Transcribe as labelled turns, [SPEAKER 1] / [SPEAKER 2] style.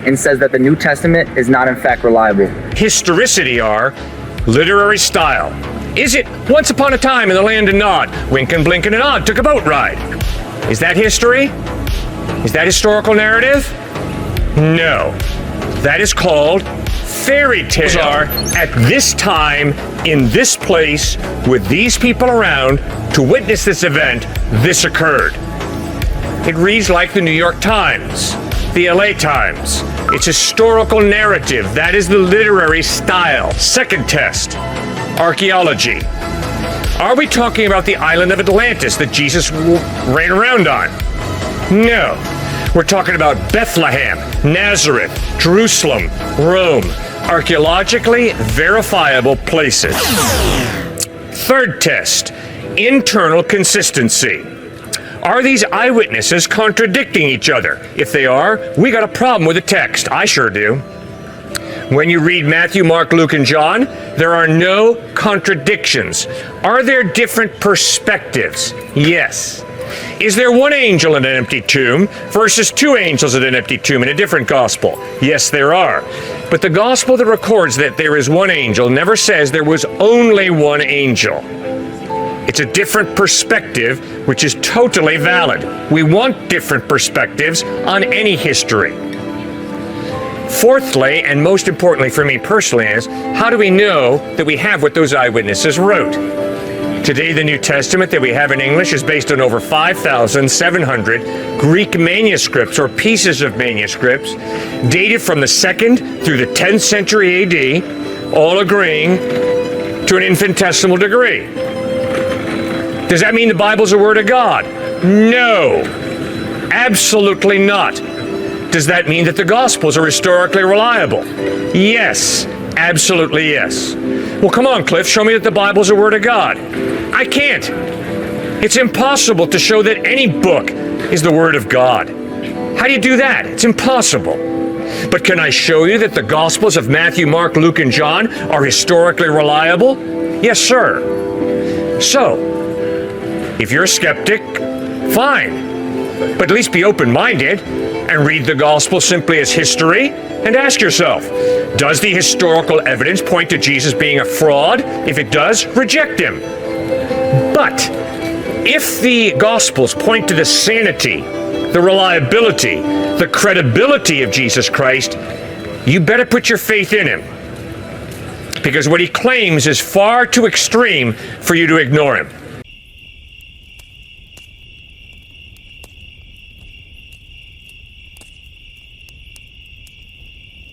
[SPEAKER 1] and says that the New Testament is not in fact reliable.
[SPEAKER 2] Historicity are literary style. Is it once upon a time in the land of Nod, Wink and Blink and a Nod took a boat ride? Is that history? Is that historical narrative? No. That is called fairy tales. Are at this time, in this place, with these people around to witness this event, this occurred. It reads like the New York Times, the LA Times. It's historical narrative. That is the literary style. Second test, archaeology. Are we talking about the island of Atlantis that Jesus ran around on? No. We're talking about Bethlehem, Nazareth, Jerusalem, Rome. Archaeologically verifiable places. Third test, internal consistency. Are these eyewitnesses contradicting each other? If they are, we got a problem with the text. I sure do. When you read Matthew, Mark, Luke, and John, there are no contradictions. Are there different perspectives? Yes. Is there one angel in an empty tomb versus two angels in an empty tomb in a different gospel? Yes, there are. But the gospel that records that there is one angel never says there was only one angel. It's a different perspective, which is totally valid. We want different perspectives on any history. Fourthly, and most importantly for me personally, is how do we know that we have what those eyewitnesses wrote? Today, the New Testament that we have in English is based on over 5,700 Greek manuscripts or pieces of manuscripts dated from the 2nd through the 10th century AD, all agreeing to an infinitesimal degree. Does that mean the Bible's a word of God? No, absolutely not. Does that mean that the Gospels are historically reliable? Yes, absolutely yes. Well, come on, Cliff, show me that the Bible's a word of God. I can't. It's impossible to show that any book is the word of God. How do you do that? It's impossible. But can I show you that the Gospels of Matthew, Mark, Luke, and John are historically reliable? Yes, sir. So, if you're a skeptic, fine. But at least be open-minded and read the gospel simply as history and ask yourself, does the historical evidence point to Jesus being a fraud? If it does, reject him. But if the gospels point to the sanity, the reliability, the credibility of Jesus Christ, you better put your faith in him. Because what he claims is far too extreme for you to ignore him.